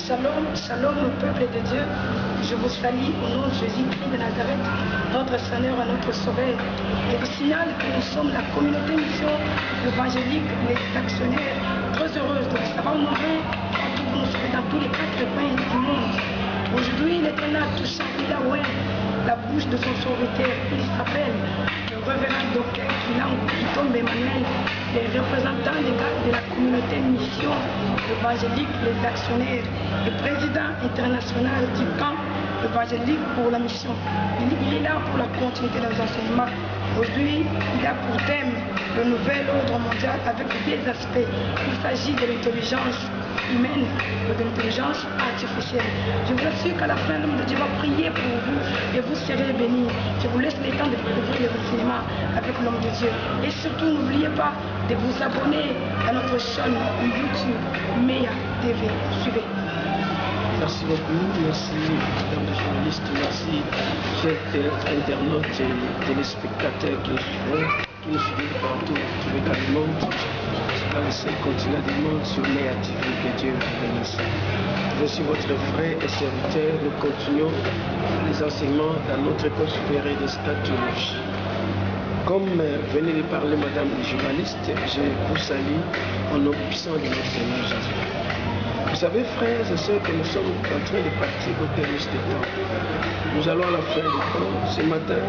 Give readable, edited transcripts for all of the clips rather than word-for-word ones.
Shalom, shalom au peuple de Dieu. Je vous salue au nom de Jésus-Christ de Nazareth, notre Seigneur et notre Sauveur. Et vous signale que nous sommes la communauté mission évangélique, les actionnaires, très heureuse de vous savoir honorer partout où nous sommes dans tous les 4 coins du monde. Aujourd'hui, l'Éternel touche il a ouvert la bouche de son serviteur. Il s'appelle le révérend docteur Kitombe Emmanuel, les représentants de la communauté mission évangélique, les actionnaires, le président international du camp évangélique pour la mission. Il est là pour la continuité des enseignements. Aujourd'hui, il a pour thème le nouvel ordre mondial avec des aspects. Il s'agit de l'intelligence humaine ou de l'intelligence artificielle. Je vous assure qu'à la fin, l'homme de Dieu va prier pour vous et vous serez bénis. Je vous laisse le temps de découvrir les enseignements avec l'homme de Dieu. Et surtout, n'oubliez pas de vous abonner à notre chaîne YouTube Meya TV. Suivez. Merci beaucoup, merci mesdames les journalistes, merci chers internautes et téléspectateurs qui nous suivent partout, tous les cas du monde, dans les 5 continents du monde, sur Meya TV, que Dieu vous bénisse. Je suis votre frère et serviteur, nous continuons les enseignements dans notre école supérieure de scatologie. Comme venait de parler madame la journaliste, je vous salue au nom puissant de notre Seigneur Jésus. Vous savez, frères et sœurs, que nous sommes en train de partir au terme de temps. Nous allons à la fin du temps. Ce matin,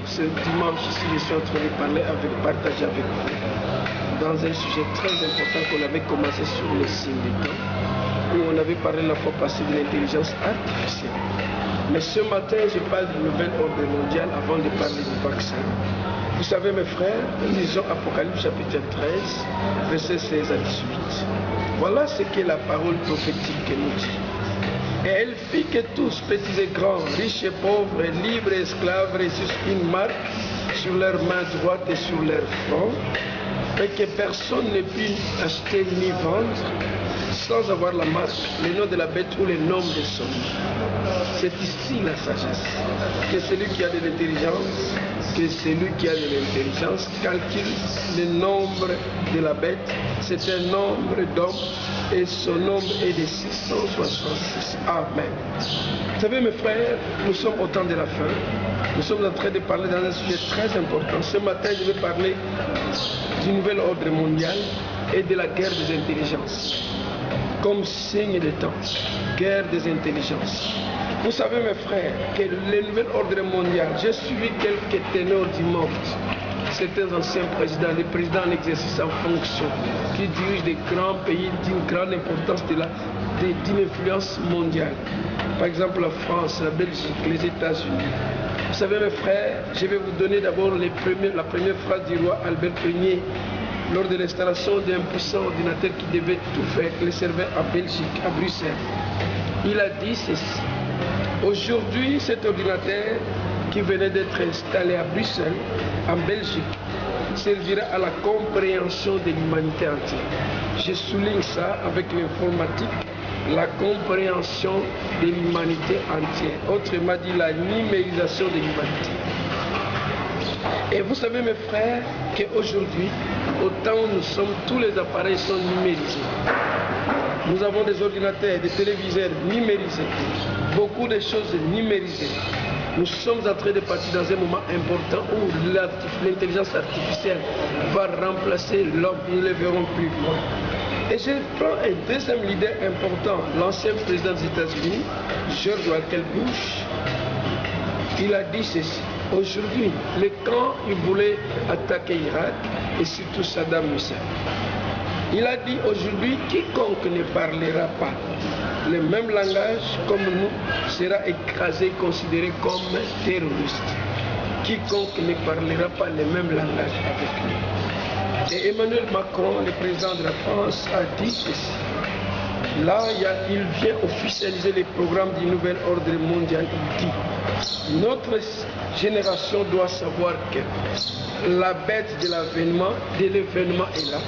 ce dimanche ici, je suis en train de partager avec vous dans un sujet très important qu'on avait commencé sur les signes des temps, où on avait parlé la fois passée de l'intelligence artificielle. Mais ce matin, je parle du nouvel ordre mondial avant de parler du vaccin. Vous savez, mes frères, nous lisons Apocalypse chapitre 13, versets 16 à 18. Voilà ce que la parole prophétique nous dit. Et elle fit que tous, petits et grands, riches et pauvres, libres et esclaves, reçussent une marque sur leur main droite et sur leur front, et que personne ne put acheter ni vendre sans avoir la marque, le nom de la bête ou le nom de son nom. C'est ici la sagesse. Que celui qui a de l'intelligence, que celui qui a de l'intelligence calcule le nombre de la bête. C'est un nombre d'hommes et son nombre est de 666. Amen. Vous savez mes frères, nous sommes au temps de la fin. Nous sommes en train de parler dans un sujet très important. Ce matin, je vais parler du nouvel ordre mondial et de la guerre des intelligences. Comme signe de temps, guerre des intelligences. Vous savez mes frères, que le nouvel ordre mondial, j'ai suivi quelques ténors du monde, certains anciens présidents, les présidents en exercice en fonction, qui dirigent des grands pays d'une grande importance d'une influence mondiale. Par exemple la France, la Belgique, les États-Unis. Vous savez mes frères, je vais vous donner d'abord la première phrase du roi Albert Ier lors de l'installation d'un puissant ordinateur qui devait tout faire, qui le servait à Belgique, à Bruxelles. Il a dit ceci. Aujourd'hui, cet ordinateur qui venait d'être installé à Bruxelles, en Belgique, servira à la compréhension de l'humanité entière. Je souligne ça avec l'informatique, la compréhension de l'humanité entière. Autrement dit, la numérisation de l'humanité. Et vous savez mes frères, qu'aujourd'hui, au temps où nous sommes, tous les appareils sont numérisés. Nous avons des ordinateurs, des téléviseurs numérisés, beaucoup de choses numérisées. Nous sommes en train de partir dans un moment important où l'intelligence artificielle va remplacer l'homme, nous ne le verrons plus. Et je prends un deuxième leader important, l'ancien président des États-Unis, George Walker Bush. Il a dit ceci. Aujourd'hui, quand il voulait attaquer l'Irak et surtout Saddam Hussein, il a dit aujourd'hui, quiconque ne parlera pas le même langage comme nous sera écrasé, considéré comme terroriste. Quiconque ne parlera pas le même langage avec nous. Et Emmanuel Macron, le président de la France, a dit ceci. Là, il vient officialiser les programmes du nouvel ordre mondial. Il dit, notre génération doit savoir que la bête de l'événement est là.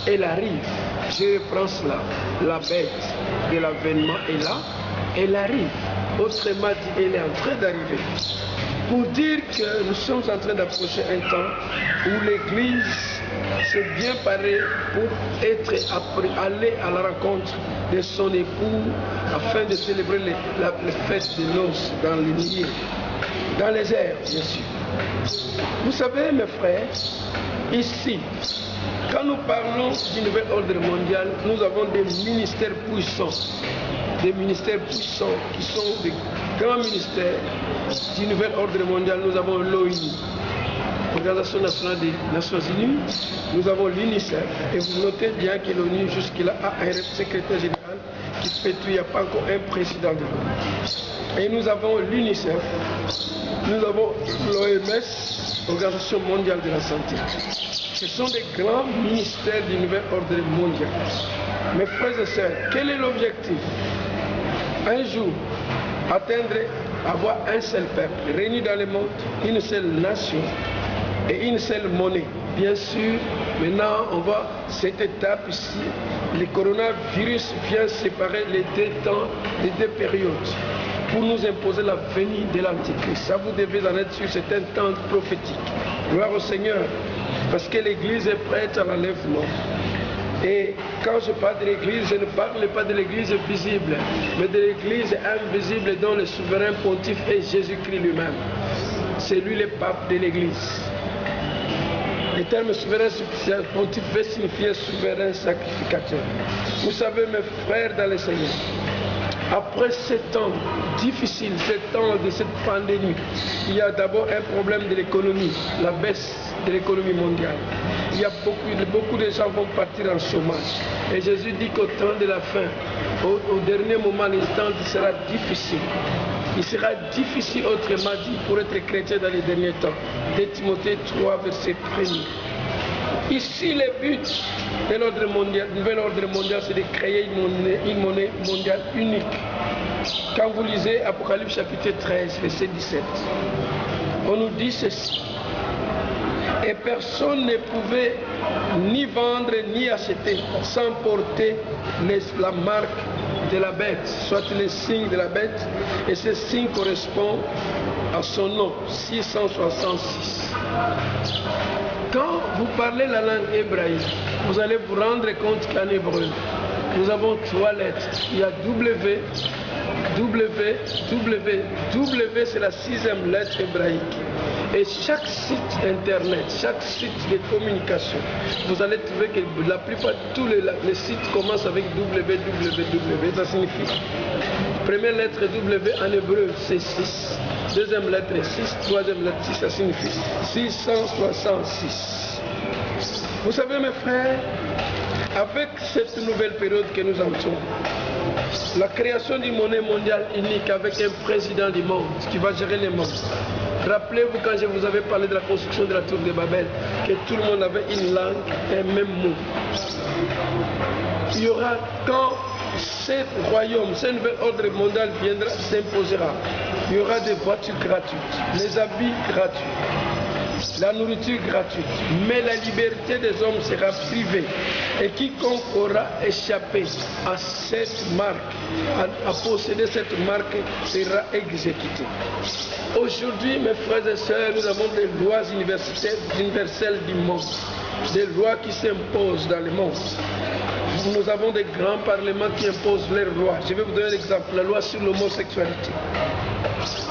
Elle arrive. Je reprends cela. La bête de l'avènement est là. Elle arrive. Autrement dit, elle est en train d'arriver. Pour dire que nous sommes en train d'approcher un temps où l'Église s'est bien parée pour aller à la rencontre de son époux afin de célébrer les fêtes de noces dans les nuées, dans les airs, bien sûr. Vous savez, mes frères, ici, quand nous parlons du nouvel ordre mondial, nous avons des ministères puissants. Des ministères puissants qui sont des grands ministères du nouvel ordre mondial. Nous avons l'ONU, l'Organisation nationale des Nations Unies, nous avons l'UNICEF, et vous notez bien que l'ONU jusque-là a un secrétaire général qui se fait tout, il n'y a pas encore un président de l'ONU. Et nous avons l'UNICEF, nous avons l'OMS, l'Organisation mondiale de la santé. Ce sont des grands ministères du nouvel ordre mondial. Mes frères et sœurs, quel est l'objectif? Un jour, avoir un seul peuple, réuni dans le monde, une seule nation et une seule monnaie. Bien sûr, maintenant, on voit cette étape ici. Le coronavirus vient séparer les deux temps, les deux périodes, pour nous imposer la venue de l'Antichrist. Ça, vous devez en être sûr, c'est un temps prophétique. Gloire au Seigneur, parce que l'Église est prête à l'enlèvement. Et quand je parle de l'Église, je ne parle pas de l'Église visible, mais de l'Église invisible dont le souverain pontife est Jésus-Christ lui-même. C'est lui le pape de l'Église. Le terme souverain pontife veut signifier souverain sacrificateur. Vous savez, mes frères dans le Seigneur, après ces temps difficiles, ces temps de cette pandémie, il y a d'abord un problème de l'économie, la baisse de l'économie mondiale. Il y a beaucoup de gens vont partir en chômage. Et Jésus dit qu'au temps de la fin, au dernier moment, l'instant sera difficile. Il sera difficile, autrement dit, pour être chrétien dans les derniers temps. De Timothée 3, verset 1. Ici, le but de l'ordre mondial, du nouvel ordre mondial, c'est de créer une monnaie mondiale unique. Quand vous lisez Apocalypse chapitre 13, verset 17, on nous dit ceci. Et personne ne pouvait ni vendre ni acheter sans porter la marque de la bête, soit le signe de la bête, et ce signe correspond à son nom, 666. Quand vous parlez la langue hébraïque, vous allez vous rendre compte qu'en hébreu, nous avons 3 lettres. Il y a W, c'est la 6e lettre hébraïque. Et chaque site internet, chaque site de communication, vous allez trouver que la plupart, tous les sites commencent avec www. Ça signifie, première lettre W en hébreu, c'est 6. Deuxième lettre 6, troisième lettre 6, ça signifie 666. Vous savez, mes frères, avec cette nouvelle période que nous entrons, la création d'une monnaie mondiale unique avec un président du monde qui va gérer le monde. Rappelez-vous quand je vous avais parlé de la construction de la tour de Babel, que tout le monde avait une langue et un même mot. Il y aura, quand ce royaume, ce nouvel ordre mondial viendra, s'imposera, il y aura des voitures gratuites, les habits gratuits, la nourriture gratuite, mais la liberté des hommes sera privée. Et quiconque aura échappé à cette marque, à posséder cette marque, sera exécuté. Aujourd'hui, mes frères et sœurs, nous avons des lois universelles du monde, des lois qui s'imposent dans le monde. Nous avons des grands parlements qui imposent leurs lois. Je vais vous donner un exemple, la loi sur l'homosexualité.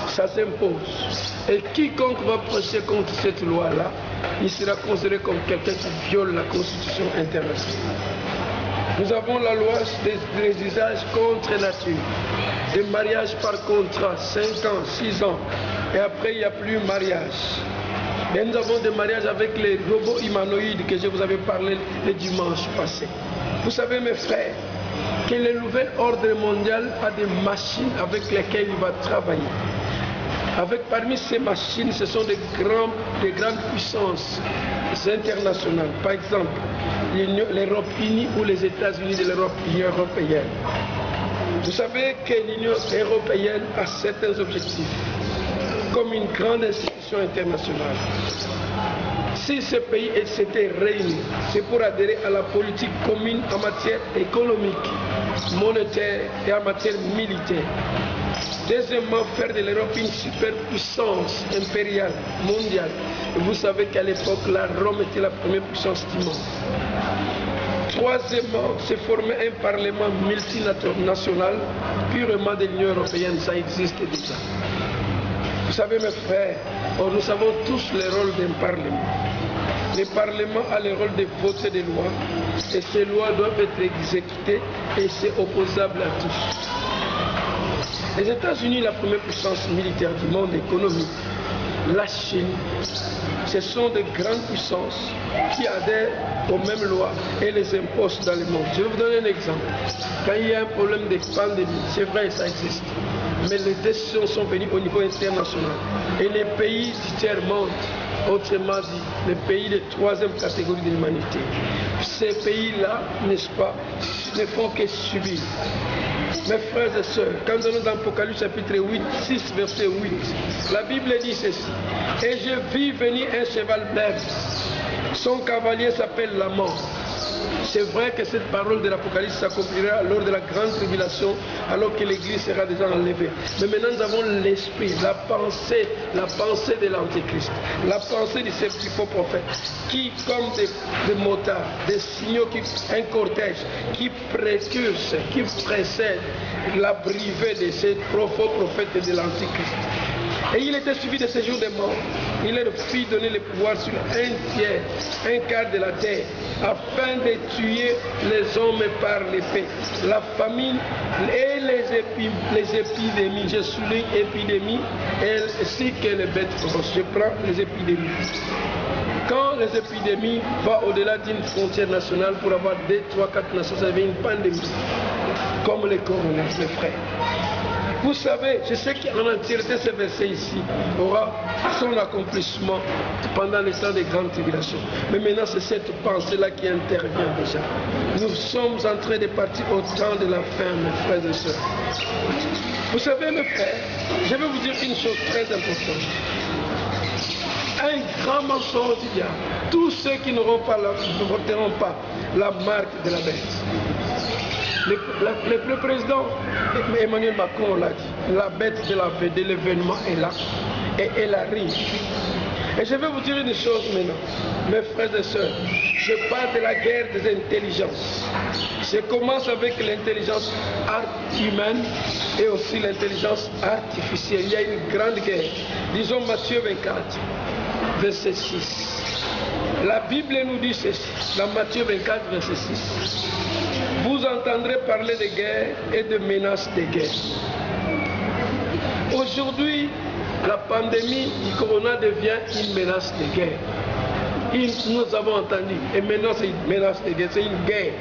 Ça s'impose. Et quiconque va prêcher contre cette loi-là, il sera considéré comme quelqu'un qui viole la Constitution internationale. Nous avons la loi des usages contre nature, des mariages par contrat, 5 ans, 6 ans, et après il n'y a plus mariage. Et nous avons des mariages avec les robots humanoïdes que je vous avais parlé le dimanche passé. Vous savez, mes frères, que le nouvel ordre mondial a des machines avec lesquelles il va travailler. Parmi ces machines, ce sont des grandes puissances internationales. Par exemple, l'Europe unie ou les États-Unis de l'Union européenne. Vous savez que l'Union européenne a certains objectifs, comme une grande institution internationale. Si ce pays s'était réuni, c'est pour adhérer à la politique commune en matière économique, monétaire et en matière militaire. Deuxièmement, faire de l'Europe une superpuissance impériale, mondiale. Et vous savez qu'à l'époque, la Rome était la première puissance du monde. Troisièmement, c'est former un parlement multinational purement de l'Union européenne. Ça existe déjà. Vous savez, mes frères, nous savons tous le rôle d'un parlement. Le parlement a le rôle de voter des lois et ces lois doivent être exécutées et c'est opposable à tous. Les États-Unis, la première puissance militaire du monde économique, la Chine, ce sont de grandes puissances qui adhèrent aux mêmes lois et les imposent dans le monde. Je vais vous donner un exemple. Quand il y a un problème de pandémie, c'est vrai, ça existe, mais les décisions sont venues au niveau international et les pays du tiers-monde, autrement dit, les pays de troisième catégorie de l'humanité, ces pays-là, n'est-ce pas, ne font que subir. Mes frères et sœurs, quand nous allons dans Apocalypse chapitre 8, 6, verset 8, la Bible dit ceci. Et je vis venir un cheval blanc. Son cavalier s'appelle la mort. C'est vrai que cette parole de l'Apocalypse s'accomplira lors de la grande tribulation, alors que l'Église sera déjà enlevée. Mais maintenant nous avons l'esprit, la pensée de l'Antéchrist, la pensée de ces faux prophètes, qui comme des motards, des signaux, un cortège, qui précursent, qui précèdent l'arrivée de ces faux prophètes de l'Antéchrist. Et il était suivi de ces jours de mort. Il leur fit donner le pouvoir sur un tiers, un quart de la terre, afin de tuer les hommes par l'épée, la famine et les épidémies. Je souligne épidémies ainsi que les bêtes grosses. Je prends les épidémies. Quand les épidémies vont au-delà d'une frontière nationale pour avoir 2, 3, 4 nations, ça devient une pandémie, comme les coronavirus, mes frères. Vous savez, je sais qu'en entièreté, ce verset ici aura son accomplissement pendant les temps des grandes tribulations. Mais maintenant, c'est cette pensée-là qui intervient déjà. Nous sommes en train de partir au temps de la fin, mes frères et sœurs. Vous savez, mes frères, je vais vous dire une chose très importante. Un grand mensonge il y a. Tous ceux qui ne voteront pas la marque de la bête. Le président Emmanuel Macron l'a dit, la bête de l'événement est là et elle arrive. Et je vais vous dire une chose maintenant, mes frères et sœurs, je parle de la guerre des intelligences. Je commence avec l'intelligence humaine et aussi l'intelligence artificielle. Il y a une grande guerre. Disons Matthieu 24, verset 6. La Bible nous dit ceci, dans Matthieu 24, verset 6. Vous entendrez parler de guerre et de menaces de guerre. Aujourd'hui, la pandémie du corona devient une menace de guerre. Nous avons entendu, et maintenant c'est une menace de guerre, c'est une guerre.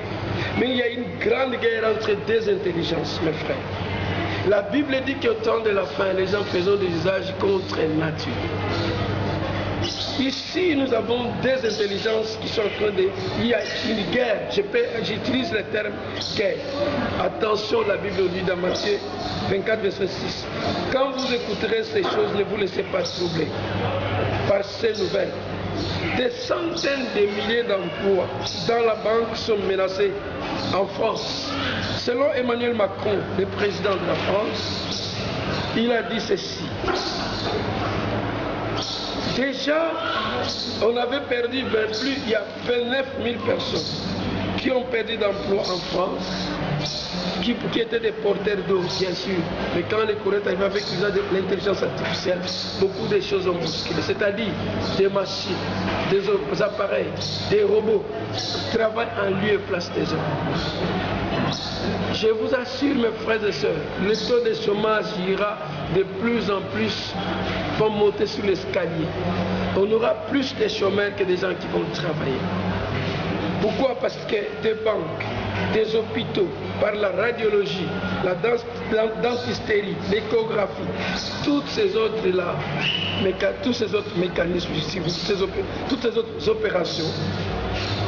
Mais il y a une grande guerre entre deux intelligences, mes frères. La Bible dit qu'au temps de la fin, les gens faisaient des usages contre nature. Ici, nous avons des intelligences qui sont en train de... Il y a une guerre. J'utilise le terme guerre. Attention, la Bible dit dans Matthieu 24, verset 6. Quand vous écouterez ces choses, ne vous laissez pas troubler par ces nouvelles. Des centaines de milliers d'emplois dans la banque sont menacés en France. Selon Emmanuel Macron, le président de la France, il a dit ceci. Déjà, on avait perdu il y a 29 000 personnes qui ont perdu d'emploi en France, qui étaient des porteurs d'eau, bien sûr. Mais quand les courants arrivent avec l'usage de l'intelligence artificielle, beaucoup de choses ont bousculé. C'est-à-dire des machines, des appareils, des robots travaillent en lieu et place des hommes. Je vous assure, mes frères et sœurs, le taux de chômage ira de plus en plus, vont monter sur l'escalier. On aura plus de chômeurs que des gens qui vont travailler. Pourquoi? Parce que des banques, des hôpitaux, par la radiologie, la dentisterie, l'échographie, tous ces autres mécanismes, toutes ces autres opérations,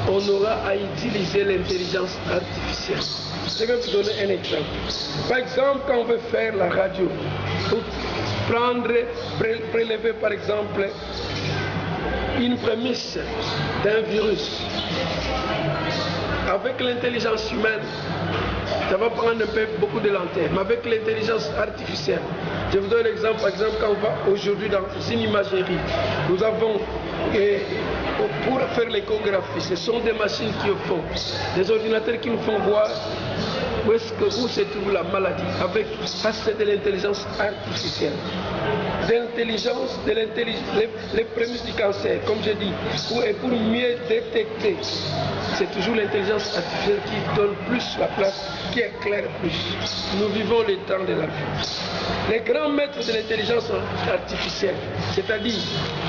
on aura à utiliser l'intelligence artificielle. Je vais vous donner un exemple. Par exemple, quand on veut faire la radio, prélever par exemple une prémisse d'un virus, avec l'intelligence humaine, ça va prendre beaucoup de lenteur. Mais avec l'intelligence artificielle, je vous donne un exemple. Par exemple, quand on va aujourd'hui dans une imagerie, nous avons pour faire l'échographie. Ce sont des machines qui le font, des ordinateurs qui nous font voir où se trouve la maladie, avec de l'intelligence artificielle. Les prémices du cancer, comme je dis, et pour mieux détecter, c'est toujours l'intelligence artificielle qui donne plus la place, qui éclaire plus. Nous vivons les temps de la vie. Les grands maîtres de l'intelligence artificielle, c'est-à-dire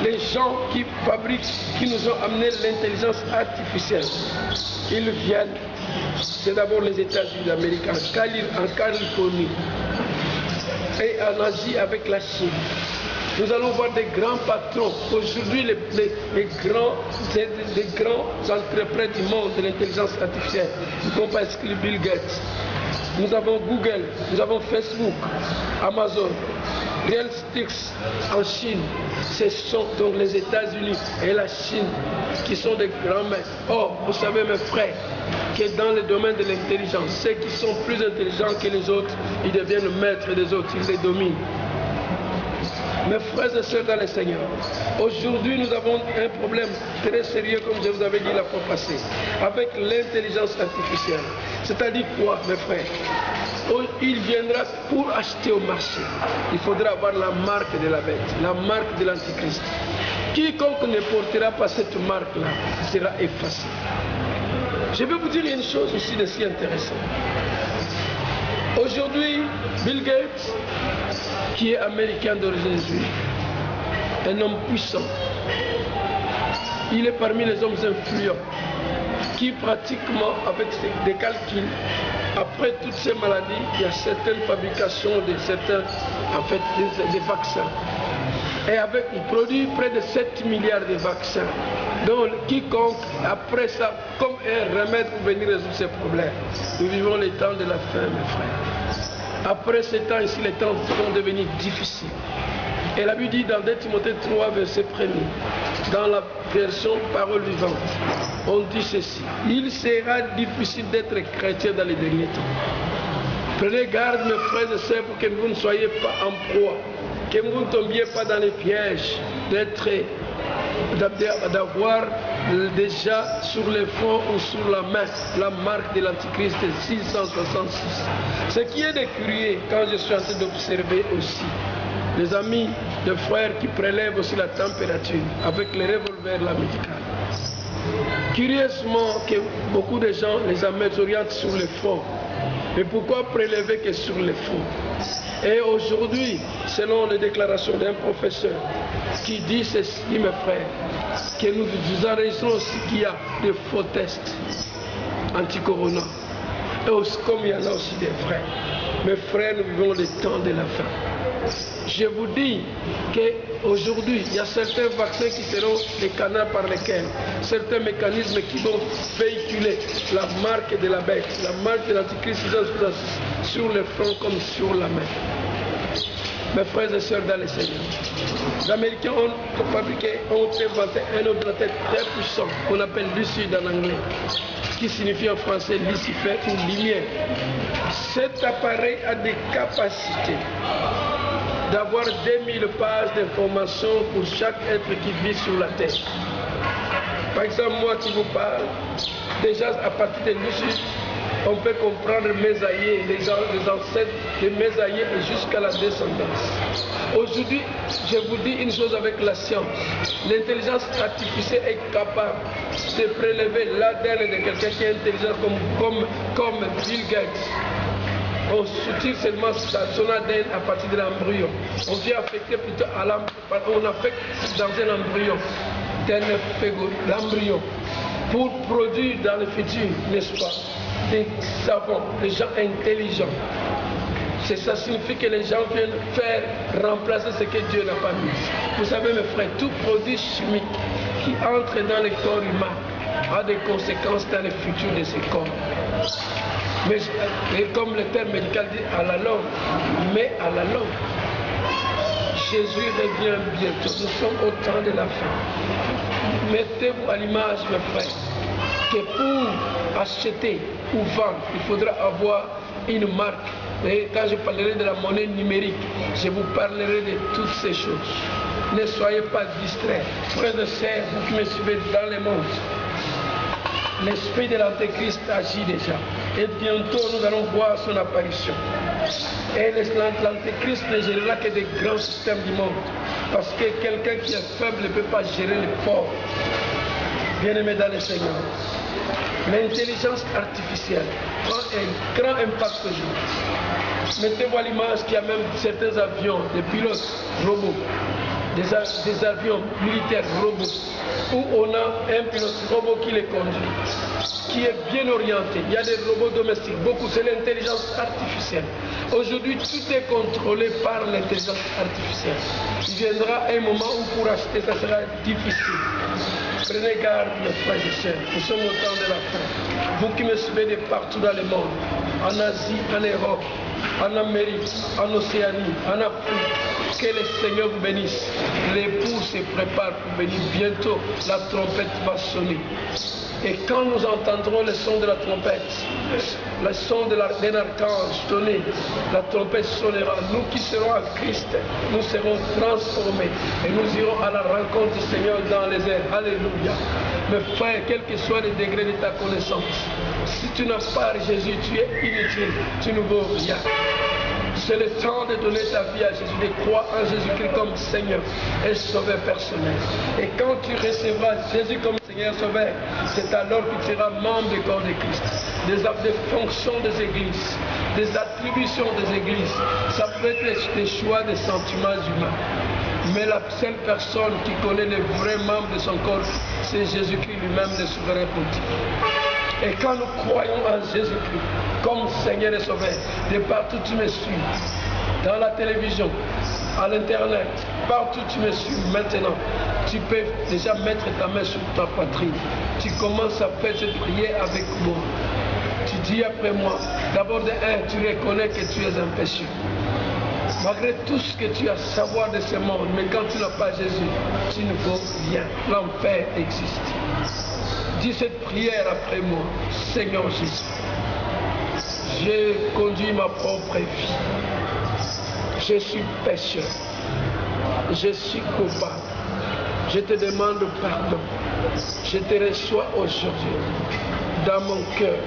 les gens qui fabriquent, qui nous ont amené l'intelligence artificielle, ils viennent, c'est d'abord les États-Unis d'Amérique, en Californie, et en Asie avec la Chine. Nous allons voir des grands patrons. Aujourd'hui, les grands entrepreneurs du monde de l'intelligence artificielle. Nous ne pouvons pas exclure Bill Gates. Nous avons Google, nous avons Facebook, Amazon, Realstix en Chine. Ce sont donc les États-Unis et la Chine qui sont des grands maîtres. Or, vous savez mes frères, que dans le domaine de l'intelligence, ceux qui sont plus intelligents que les autres, ils deviennent maîtres des autres, ils les dominent. Mes frères et sœurs dans le Seigneur, aujourd'hui nous avons un problème très sérieux, comme je vous avais dit la fois passée, avec l'intelligence artificielle. C'est-à-dire quoi, mes frères? Il viendra pour acheter au marché. Il faudra avoir la marque de la bête, la marque de l'Antichrist. Quiconque ne portera pas cette marque-là sera effacé. Je vais vous dire une chose aussi de si intéressant. Aujourd'hui, Bill Gates, qui est américain d'origine juive, un homme puissant, il est parmi les hommes influents qui pratiquement, avec des calculs, après toutes ces maladies, il y a certaines fabrications de certains, en fait, des vaccins. Et avec, il produit près de 7 milliards de vaccins. Donc, quiconque, après ça, comme un remède pour venir résoudre ces problèmes. Nous vivons les temps de la fin, mes frères. Après ces temps ici, les temps vont devenir difficiles. Et la Bible dit dans 2 Timothée 3, verset 1er, dans la version parole vivante, on dit ceci: il sera difficile d'être chrétien dans les derniers temps. Prenez garde, mes frères et sœurs, pour que vous ne soyez pas en proie, que vous ne tombiez pas dans les pièges d'avoir déjà sur le front ou sur la main la marque de l'Antichrist 666. Ce qui est de curieux, quand je suis en train d'observer aussi les amis, les frères qui prélèvent aussi la température avec les revolvers la médicale. Curieusement que beaucoup de gens les orientent sur le front. Mais pourquoi prélever que sur le front? Et aujourd'hui, selon les déclarations d'un professeur qui dit ceci, mes frères, que nous enregistrons aussi qu'il y a des faux tests anti-corona. Et aussi, comme il y en a aussi des vrais. Mes frères, nous vivons les temps de la fin. Je vous dis qu'aujourd'hui, il y a certains vaccins qui seront des canaux par lesquels, certains mécanismes qui vont véhiculer la marque de la bête, la marque de l'Antichrist sur le front comme sur la main. Mes frères et sœurs dans le Seigneur, les Américains ont inventé un ordinateur très puissant qu'on appelle Lucide en anglais, qui signifie en français Lucifer ou lumière. Cet appareil a des capacités d'avoir 2000 pages d'informations pour chaque être qui vit sur la terre. Par exemple, moi qui vous parle, déjà à partir de Lucide, on peut comprendre mes aïeux, les ancêtres de mes aïeux jusqu'à la descendance. Aujourd'hui, je vous dis une chose avec la science. L'intelligence artificielle est capable de prélever l'ADN de quelqu'un qui est intelligent comme Bill Gates. On soutient seulement son ADN à partir de l'embryon. On vient affecter plutôt à l'embryon. On affecte dans un embryon, l'embryon, pour produire dans le futur, n'est-ce pas, des savants, des gens intelligents. Ça signifie que les gens viennent faire remplacer ce que Dieu n'a pas mis. Vous savez mes frères, tout produit chimique qui entre dans le corps humain a des conséquences dans le futur de ce corps. Mais comme le terme médical dit à la longue, mais à la longue, Jésus revient bientôt. Nous sommes au temps de la fin. Mettez-vous à l'image, mes frères, que pour acheter ou vendre, il faudra avoir une marque. Et quand je parlerai de la monnaie numérique, je vous parlerai de toutes ces choses. Ne soyez pas distraits. Frères et sœurs, vous qui me suivez dans le monde, l'esprit de l'Antéchrist agit déjà. Et bientôt, nous allons voir son apparition. Et l'Antéchrist ne gérera que des grands systèmes du monde. Parce que quelqu'un qui est faible ne peut pas gérer les forts. Bien-aimés dans le Seigneur, l'intelligence artificielle prend un grand impact aujourd'hui. Mettez-vous à l'image qu'il y a même certains avions, des pilotes robots, des avions militaires robots, où on a un pilote robot qui les conduit, qui est bien orienté. Il y a des robots domestiques, beaucoup, c'est l'intelligence artificielle. Aujourd'hui, tout est contrôlé par l'intelligence artificielle. Il viendra un moment où pour acheter, ça sera difficile. Prenez garde, mes frères et sœurs, nous sommes au temps de la fin. Vous qui me suivez de partout dans le monde, en Asie, en Europe, en Amérique, en Océanie, en Afrique, que le Seigneur vous bénisse. L'époux se prépare pour venir bientôt, la trompette va sonner. Et quand nous entendrons le son de la trompette, le son d'un archange sonner, la trompette sonnera. Nous qui serons à Christ, nous serons transformés et nous irons à la rencontre du Seigneur dans les airs. Alléluia. Mes frères, quel que soit le degré de ta connaissance, si tu n'as pas Jésus, tu es inutile, tu ne vaux rien. C'est le temps de donner ta vie à Jésus, de croire en Jésus-Christ comme Seigneur et Sauveur personnel. Et quand tu recevras Jésus comme Seigneur et Sauveur, c'est alors que tu seras membre du corps de Christ. Des fonctions des églises, des attributions des églises. Ça peut être des choix, des sentiments humains. Mais la seule personne qui connaît les vrais membres de son corps, c'est Jésus-Christ lui-même, le souverain pontife. Et quand nous croyons en Jésus-Christ comme Seigneur et Sauveur, de partout tu me suis, dans la télévision, à l'internet, partout tu me suis maintenant, tu peux déjà mettre ta main sur ta poitrine. Tu commences à faire cette prière avec moi. Tu dis après moi, d'abord de un, tu reconnais que tu es un pécheur. Malgré tout ce que tu as à savoir de ce monde, mais quand tu n'as pas Jésus, tu ne vaux rien. L'enfer existe. Dis cette prière après moi. Seigneur Jésus, j'ai conduit ma propre vie. Je suis pécheur. Je suis coupable. Je te demande pardon. Je te reçois aujourd'hui dans mon cœur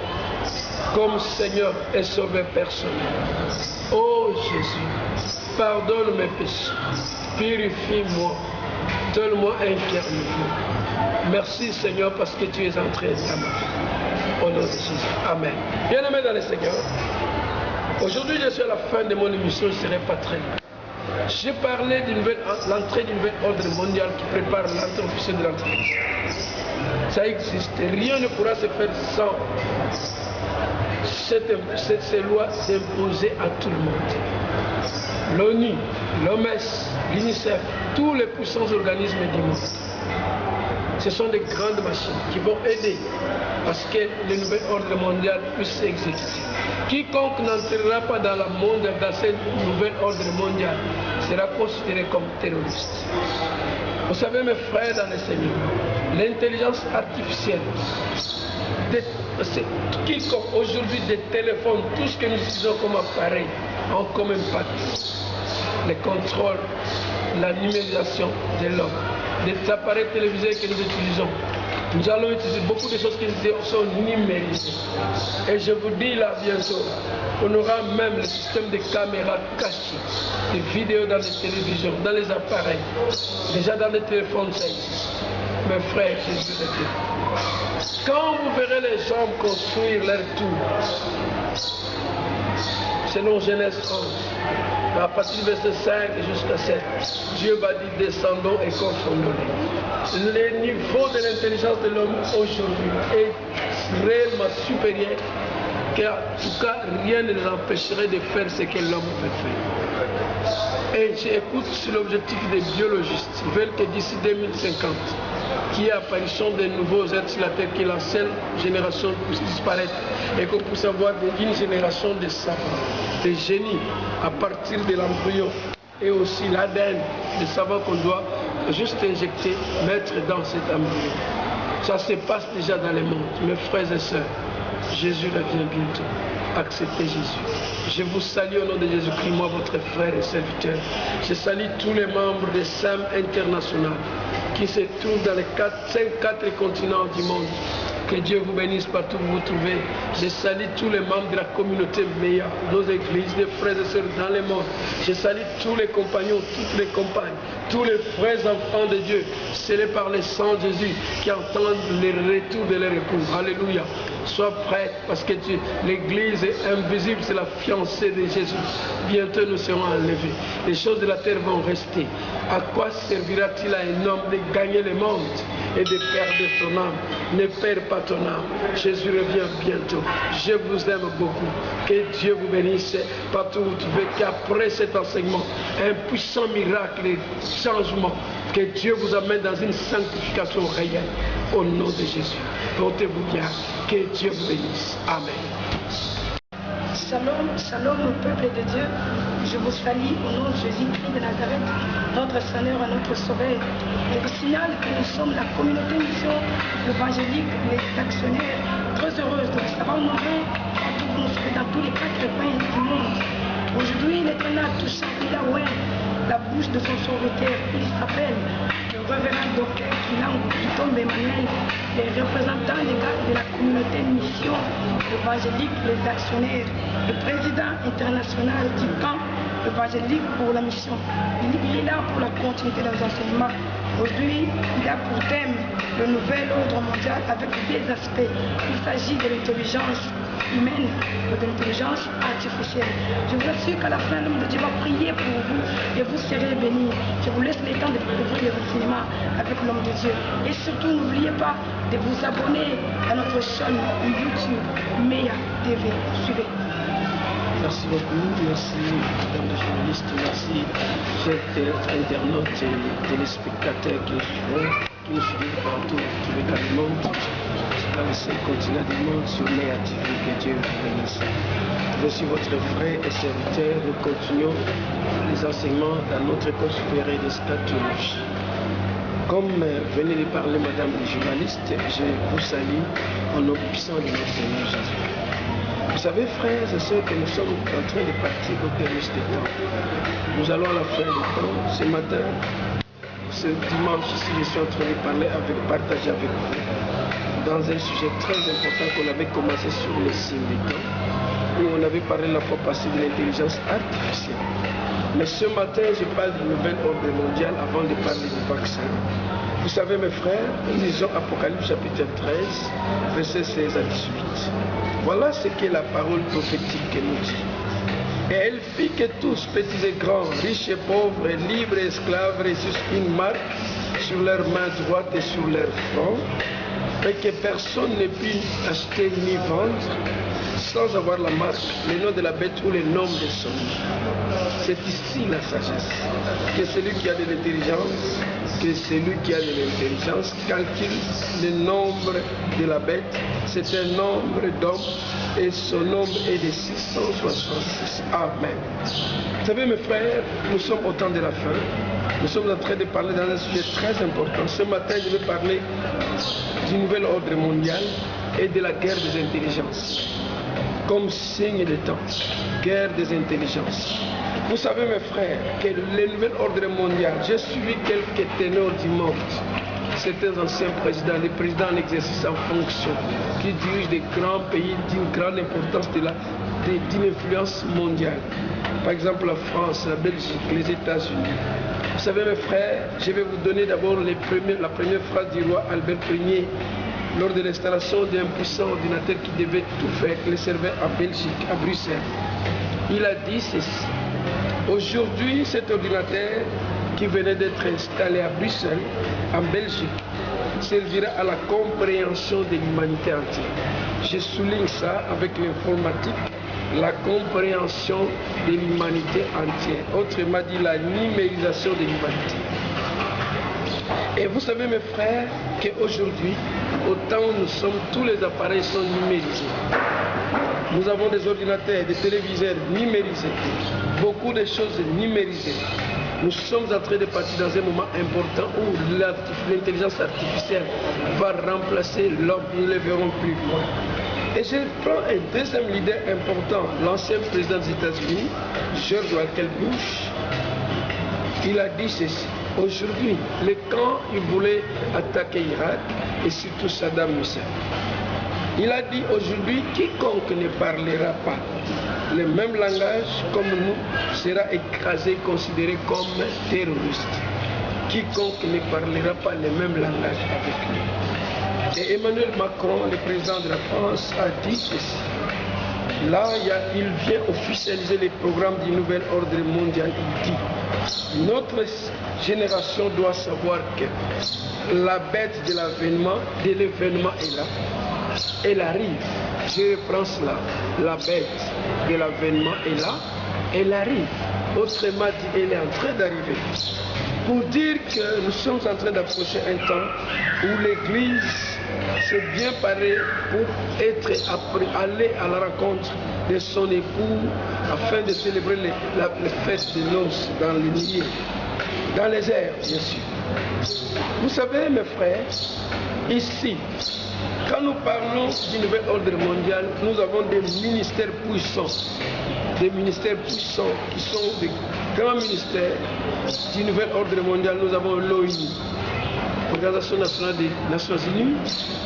comme Seigneur et Sauveur personnel. Oh Jésus, pardonne mes péchés. Purifie-moi. Donne-moi un cœur nouveau. Merci Seigneur parce que tu es entré dans ma vie. Au nom de Jésus. Amen. Bien-aimés dans le Seigneur, aujourd'hui je suis à la fin de mon émission, je ne serai pas très long. J'ai parlé de l'entrée d'une nouvelle ordre mondial qui prépare l'entrée officielle de l'Antéchrist. Ça existe. Rien ne pourra se faire sans ces lois s'imposer à tout le monde. L'ONU, l'OMS, l'UNICEF, tous les puissants organismes du monde. Ce sont des grandes machines qui vont aider parce que le nouvel ordre mondial puisse exécuter. Quiconque n'entrera pas dans ce nouvel ordre mondial sera considéré comme terroriste. Vous savez mes frères dans le Seigneur, l'intelligence artificielle, quiconque aujourd'hui des téléphones, tout ce que nous utilisons comme appareil en commun impact, le contrôle, la numérisation de l'homme, des appareils télévisés que nous utilisons. Nous allons utiliser beaucoup de choses qui sont numérisées. Et je vous dis là bientôt, on aura même le système de caméras cachées, des vidéos dans les télévisions, dans les appareils, déjà dans les téléphones, ça existe. Mes frères, Jésus le dit. Quand vous verrez les gens construire leur tour, selon Genèse 11, à partir du verset 5 jusqu'à 7, Dieu va dire descendons et confondons-les. Le niveau de l'intelligence de l'homme aujourd'hui est réellement supérieur, car en tout cas rien ne les empêcherait de faire ce que l'homme peut faire. Et j'écoute sur l'objectif des biologistes, ils veulent que d'ici 2050, qu'il y ait apparition de nouveaux êtres sur la terre, que l'ancienne génération puisse disparaître et qu'on puisse avoir une génération de savants, de génies à partir de l'embryon et aussi l'ADN des savants qu'on doit juste injecter, mettre dans cet embryon. Ça se passe déjà dans le monde, mes frères et sœurs. Jésus revient bientôt. accepté Jésus. Je vous salue au nom de Jésus-Christ, moi, votre frère et serviteur. Je salue tous les membres des SAM international qui se trouvent dans les 4 continents du monde. Que Dieu vous bénisse partout où vous vous trouvez. Je salue tous les membres de la communauté MEA, nos églises, les frères et sœurs dans le monde. Je salue tous les compagnons, toutes les compagnes, tous les frères enfants de Dieu, scellés par le sang de Jésus, qui entendent le retour de leur époux. Alléluia. Sois prêt, parce que l'église est invisible, c'est la fiancée de Jésus. Bientôt nous serons enlevés. Les choses de la terre vont rester. À quoi servira-t-il à un homme de gagner le monde et de perdre son âme? Ne perds pas ton âme. Jésus revient bientôt. Je vous aime beaucoup. Que Dieu vous bénisse partout où tu veux. Qu'après cet enseignement, un puissant miracle et changement, que Dieu vous amène dans une sanctification réelle. Au nom de Jésus. Portez-vous bien. Que Dieu vous bénisse. Amen. Shalom, shalom au peuple de Dieu. Je vous salue au nom de Jésus-Christ de Nazareth, notre Seigneur et notre Sauveur. Et vous signale que nous sommes la communauté mission évangélique, les actionnaires, très heureuse de vous savoir honorer partout où nous sommes dans tous les 4 coins du monde. Aujourd'hui, l'Éternel a touché la bouche de son serviteur. Il s'appelle le révérend docteur Kitombe Emmanuel, les représentants légaux de la communauté mission évangélique, les actionnaires, le président international du camp évangélique pour la mission. Il est là pour la continuité des enseignements. Aujourd'hui, il a pour thème le nouvel ordre mondial avec 2 aspects. Il s'agit de l'intelligence humaine ou de l'intelligence artificielle. Je vous assure qu'à la fin, l'homme de Dieu va prier pour vous et vous serez bénis. Je vous laisse le temps de découvrir les enseignements avec l'homme de Dieu. Et surtout, n'oubliez pas de vous abonner à notre chaîne YouTube MEA TV. Suivez. Merci beaucoup, merci mesdames les journalistes, merci chers internautes et téléspectateurs qui nous suivent partout, tous les cas du monde, sur le seul continent du monde, sur MEA TV, que Dieu vous bénisse. Je suis votre frère et serviteur, nous continuons les enseignements dans notre école supérieure de scatologie. Comme venait de parler madame les journalistes, je vous salue au nom puissant de notre Seigneur Jésus. Vous savez, frères et sœurs, que nous sommes en train de partir au terme du temps. Nous allons à la fin du temps. Ce matin, ce dimanche, ici, je suis en train de partager avec vous dans un sujet très important qu'on avait commencé sur les signes du temps, où on avait parlé la fois passée de l'intelligence artificielle. Mais ce matin, je parle du nouvel ordre mondial avant de parler du vaccin. Vous savez, mes frères, nous lisons Apocalypse chapitre 13, versets 16 à 18. Voilà ce que la parole prophétique nous dit. Et elle fit que tous, petits et grands, riches et pauvres, libres et esclaves, reçussent une marque sur leur main droite et sur leur front, et que personne ne put acheter ni vendre sans avoir la marque, le nom de la bête ou le nom de son nom. C'est ici la sagesse. Que celui qui a de l'intelligence, que celui qui a de l'intelligence calcule le nombre de la bête. C'est un nombre d'hommes et son nombre est de 666. Amen. Vous savez, mes frères, nous sommes au temps de la fin. Nous sommes en train de parler dans un sujet très important. Ce matin, je vais parler du nouvel ordre mondial et de la guerre des intelligences. Comme signe des temps, guerre des intelligences. Vous savez, mes frères, que le nouvel ordre mondial, j'ai suivi quelques ténors du monde. Certains anciens présidents, les présidents en exercice en fonction, qui dirigent des grands pays d'une grande importance d'une influence mondiale. Par exemple, la France, la Belgique, les États-Unis. Vous savez, mes frères, je vais vous donner d'abord la première phrase du roi Albert Ier lors de l'installation d'un puissant ordinateur qui devait tout faire, qui le servait à Belgique, à Bruxelles. Il a dit ceci. Aujourd'hui, cet ordinateur qui venait d'être installé à Bruxelles, en Belgique, servira à la compréhension de l'humanité entière. Je souligne ça avec l'informatique, la compréhension de l'humanité entière. Autrement dit, la numérisation de l'humanité. Et vous savez, mes frères, qu'aujourd'hui, au temps où nous sommes, tous les appareils sont numérisés. Nous avons des ordinateurs, des téléviseurs numérisés, beaucoup de choses numérisées. Nous sommes en train de partir dans un moment important où l'intelligence artificielle va remplacer l'homme. Nous ne le verrons plus loin. Et je prends un deuxième leader important, l'ancien président des États-Unis, George Walker Bush. Il a dit ceci. Aujourd'hui, quand il voulait attaquer l'Irak, et surtout Saddam Hussein, il a dit aujourd'hui, quiconque ne parlera pas le même langage comme nous sera écrasé, considéré comme terroriste. Quiconque ne parlera pas le même langage avec nous. Et Emmanuel Macron, le président de la France, a dit ceci. Là, il vient officialiser les programmes du nouvel ordre mondial. Il dit, notre génération doit savoir que la bête de l'événement est là. Elle arrive. Je reprends cela. La bête de l'avènement est là. Elle arrive. Autrement dit, elle est en train d'arriver. Pour dire que nous sommes en train d'approcher un temps où l'Église s'est bien parée pour aller à la rencontre de son époux afin de célébrer les fêtes de noces dans les nuées, dans les airs, bien sûr. Vous savez, mes frères, ici, quand nous parlons du nouvel ordre mondial, nous avons des ministères puissants. Des ministères puissants qui sont des grands ministères du nouvel ordre mondial. Nous avons l'ONU, l'Organisation nationale des Nations Unies,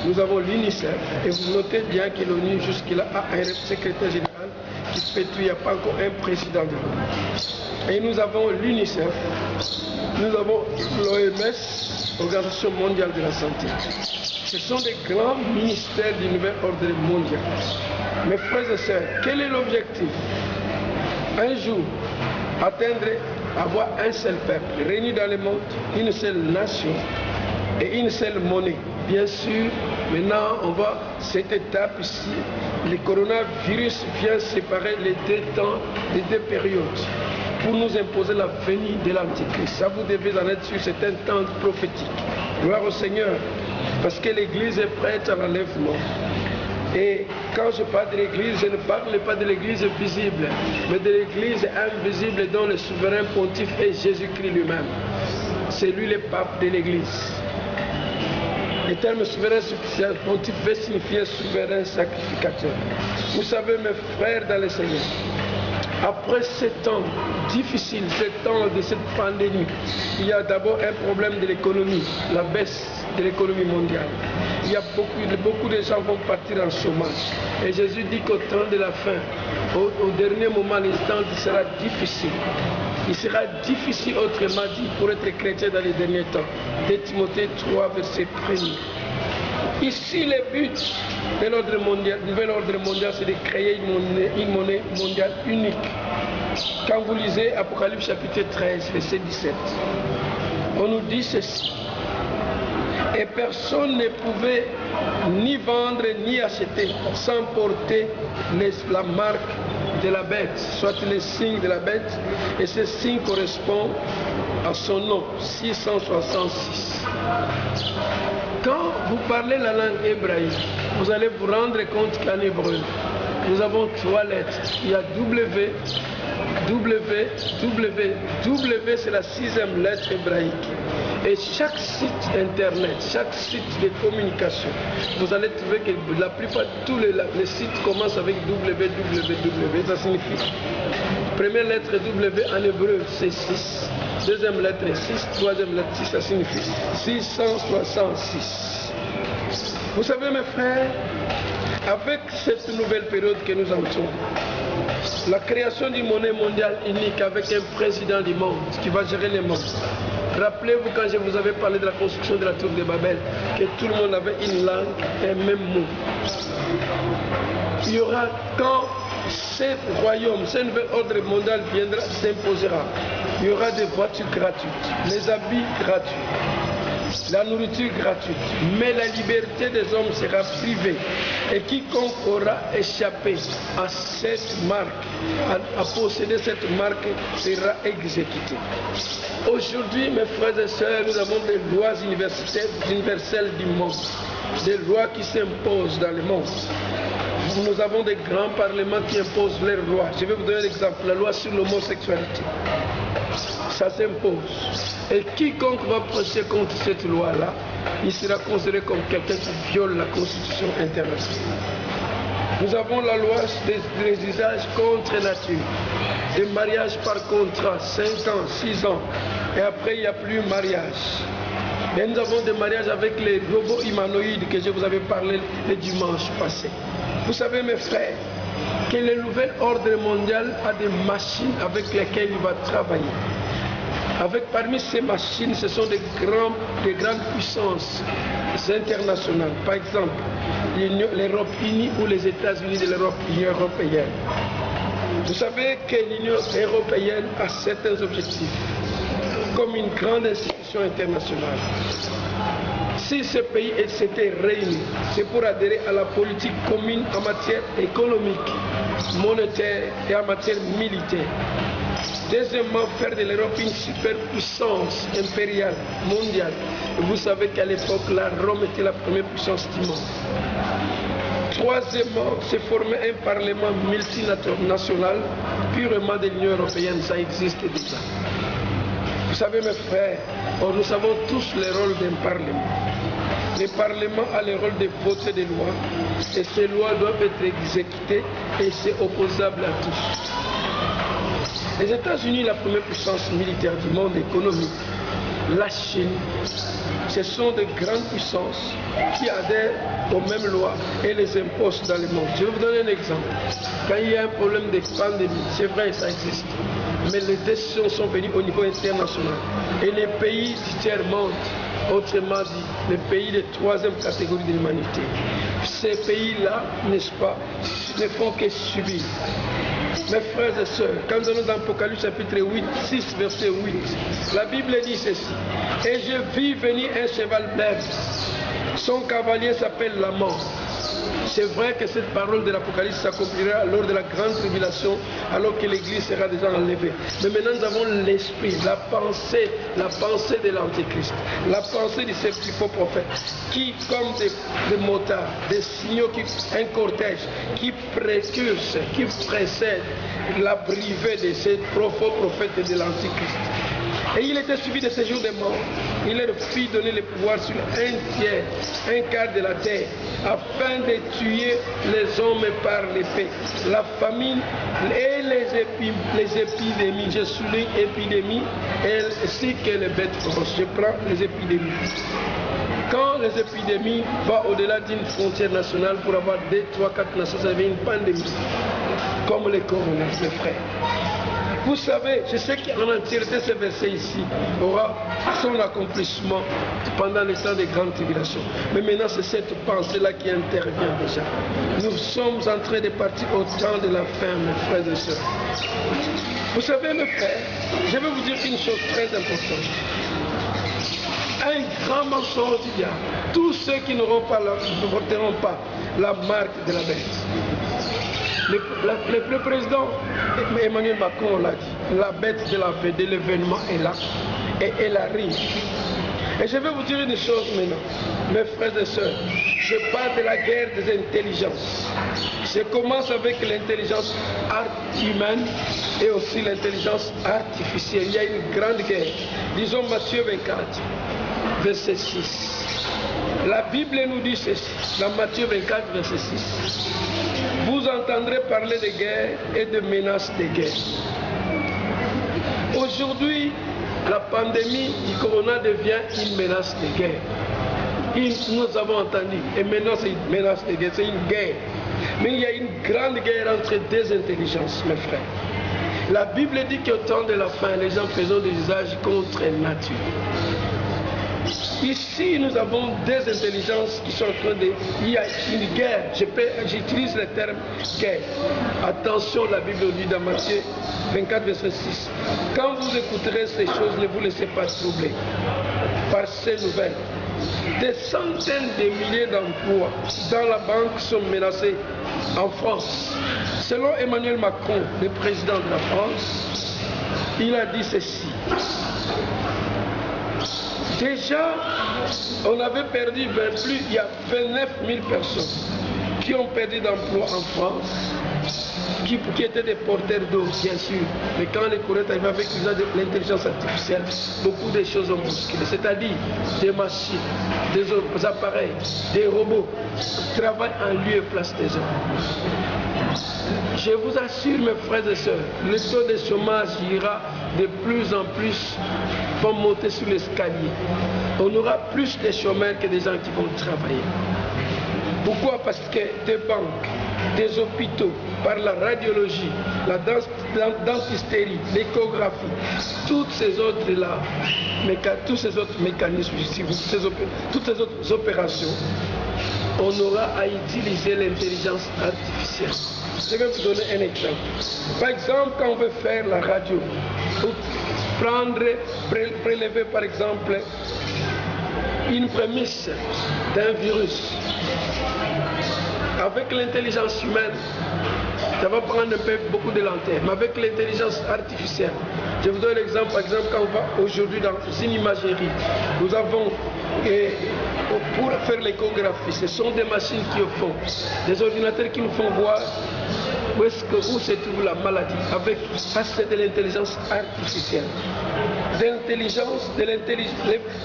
nous avons l'UNICEF, et vous notez bien que l'ONU jusque-là a un secrétaire général qui fait tout, il n'y a pas encore un président de l'ONU. Et nous avons l'UNICEF, nous avons l'OMS, Organisation mondiale de la santé. Ce sont des grands ministères du nouvel ordre mondial. Mes frères et sœurs, quel est l'objectif? Un jour, avoir un seul peuple, réuni dans le monde, une seule nation et une seule monnaie. Bien sûr, maintenant, on voit cette étape ici. Le coronavirus vient séparer les deux temps, les deux périodes, pour nous imposer la venue de l'Antichrist. Ça, vous devez en être sûr, c'est un temps prophétique. Gloire au Seigneur, parce que l'Église est prête à l'enlèvement. Et quand je parle de l'Église, je ne parle pas de l'Église visible, mais de l'Église invisible dont le souverain pontife est Jésus-Christ lui-même. C'est lui le pape de l'Église. Le terme souverain pontife veut signifier souverain sacrificateur. Vous savez, mes frères dans le Seigneur, après ce temps difficile, ce temps de cette pandémie, il y a d'abord un problème de l'économie, la baisse de l'économie mondiale. Il y a beaucoup de gens vont partir en chômage. Et Jésus dit qu'au temps de la fin, au dernier moment, l'instant sera difficile. Il sera difficile, autrement dit, pour être chrétien dans les derniers temps. De Timothée 3, verset 1. Ici, le but de l'ordre mondial, du nouvel ordre mondial, c'est de créer une monnaie mondiale unique. Quand vous lisez Apocalypse chapitre 13, verset 17, on nous dit ceci. Et personne ne pouvait ni vendre ni acheter sans porter la marque de la bête, soit le signe de la bête, et ce signe correspond à son nom, 666. Quand vous parlez la langue hébraïque, vous allez vous rendre compte qu'en hébreu, nous avons 3 lettres. Il y a W, c'est la 6e lettre hébraïque. Et chaque site internet, chaque site de communication, vous allez trouver que la plupart de tous les sites commencent avec www. Ça signifie, première lettre W en hébreu, c'est 6. Deuxième lettre 6, troisième lettre 6, ça signifie 666. Vous savez, mes frères, avec cette nouvelle période que nous entrons, la création d'une monnaie mondiale unique avec un président du monde qui va gérer le monde. Rappelez-vous quand je vous avais parlé de la construction de la tour de Babel, que tout le monde avait une langue et un même mot. Il y aura, quand ce royaume, ce nouvel ordre mondial viendra, s'imposera, il y aura des voitures gratuites, les habits gratuits, la nourriture gratuite, mais la liberté des hommes sera privée. Et quiconque aura échappé à cette marque, à posséder cette marque, sera exécuté. Aujourd'hui, mes frères et sœurs, nous avons des lois universelles du monde, des lois qui s'imposent dans le monde. Nous avons des grands parlements qui imposent leurs lois. Je vais vous donner un exemple, la loi sur l'homosexualité. Ça s'impose. Et quiconque va prêcher contre cette loi-là, il sera considéré comme quelqu'un qui viole la Constitution internationale. Nous avons la loi des usages contre nature, des mariages par contrat, 5 ans, 6 ans, et après il n'y a plus mariage. Mais nous avons des mariages avec les robots humanoïdes que je vous avais parlé le dimanche passé. Vous savez mes frères, que le nouvel ordre mondial a des machines avec lesquelles il va travailler. Parmi ces machines, ce sont des grandes puissances internationales. Par exemple, l'Europe unie ou les États-Unis de l'Union européenne. Vous savez que l'Union européenne a certains objectifs, comme une grande institution internationale. Si ce pays s'était réuni, c'est pour adhérer à la politique commune en matière économique, monétaire et en matière militaire. Deuxièmement, faire de l'Europe une superpuissance impériale mondiale. Et vous savez qu'à l'époque, la Rome était la première puissance du monde. Troisièmement, c'est former un parlement multinational purement de l'Union européenne. Ça existe déjà. Vous savez mes frères, nous savons tous le rôle d'un parlement. Le parlement a le rôle de voter des lois et ces lois doivent être exécutées et c'est opposable à tous. Les États-Unis, la première puissance militaire du monde économique, la Chine, ce sont de grandes puissances qui adhèrent aux mêmes lois et les imposent dans le monde. Je vais vous donner un exemple. Quand il y a un problème de pandémie, c'est vrai, ça existe, mais les décisions sont venues au niveau international. Et les pays du tiers-monde, autrement dit, les pays de troisième catégorie de l'humanité, ces pays-là, n'est-ce pas, ne font que subir. Mes frères et sœurs, quand nous allons dans Apocalypse chapitre 8, 6, verset 8, la Bible dit ceci. Et je vis venir un cheval blanc. Son cavalier s'appelle la mort. C'est vrai que cette parole de l'Apocalypse s'accomplira lors de la grande tribulation, alors que l'Église sera déjà enlevée. Mais maintenant nous avons l'esprit, la pensée de l'Antéchrist, la pensée de ces faux prophètes, qui comme des motards, des signaux, un cortège, qui précursent, qui précèdent l'arrivée de ces faux prophètes de l'Antéchrist. Et il était suivi de ces jours de mort. Il leur fit donner le pouvoir sur un quart de la terre, afin de tuer les hommes par l'épée, la famine et les épidémies. Je souligne épidémies ainsi que les bêtes féroces. Je prends les épidémies. Quand les épidémies vont au-delà d'une frontière nationale pour avoir 2, 3, 4 nations, ça devient une pandémie, comme les corona, mes frères. Vous savez, je sais qu'en entièreté, ce verset ici aura son accomplissement pendant le temps des grandes tribulations. Mais maintenant, c'est cette pensée-là qui intervient déjà. Nous sommes en train de partir au temps de la fin, mes frères et sœurs. Vous savez, mes frères, je vais vous dire une chose très importante. Un grand mensonge il y a. Tous ceux qui ne porteront pas la marque de la bête. Le président Emmanuel Macron l'a dit, la bête de l'événement est là et elle arrive. Et je vais vous dire une chose maintenant, mes frères et sœurs, je parle de la guerre des intelligences. Je commence avec l'intelligence humaine et aussi l'intelligence artificielle. Il y a une grande guerre. Disons Matthieu 24, verset 6. La Bible nous dit ceci, dans Matthieu 24, verset 6. Vous entendrez parler de guerre et de menaces de guerre. Aujourd'hui, la pandémie du corona devient une menace de guerre. Nous avons entendu, et maintenant c'est une menace de guerre, c'est une guerre. Mais il y a une grande guerre entre deux intelligences, mes frères. La Bible dit qu'au temps de la fin, les gens faisaient des usages contre nature. Ici, nous avons des intelligences qui sont en train de... Il y a une guerre. J'utilise le terme guerre. Attention, la Bible dit dans Matthieu 24, verset 6. Quand vous écouterez ces choses, ne vous laissez pas troubler par ces nouvelles. Des centaines de milliers d'emplois dans la banque sont menacés en France. Selon Emmanuel Macron, le président de la France, il a dit ceci. Déjà, on avait perdu il y a 29 000 personnes qui ont perdu d'emploi en France. qui étaient des porteurs d'eau, bien sûr. Mais quand les courants arrivent avec l'usage de l'intelligence artificielle, beaucoup de choses ont bousculé. C'est-à-dire des machines, des appareils, des robots qui travaillent en lieu et place des hommes. Je vous assure, mes frères et sœurs, le taux de chômage ira de plus en plus pour monter sur l'escalier. On aura plus de chômeurs que des gens qui vont travailler. Pourquoi? Parce que des banques, des hôpitaux, par la radiologie, la dentisterie, l'échographie, toutes ces autres mécanismes, toutes ces autres opérations, on aura à utiliser l'intelligence artificielle. Je vais vous donner un exemple. Par exemple, quand on veut faire la radio, prélever par exemple une prémisse d'un virus, avec l'intelligence humaine, ça va prendre beaucoup de lenteur. Mais avec l'intelligence artificielle, je vous donne l'exemple, par exemple, quand on va aujourd'hui dans une imagerie, nous avons, pour faire l'échographie, ce sont des machines qui le font, des ordinateurs qui nous font voir où se trouve la maladie, avec de l'intelligence artificielle.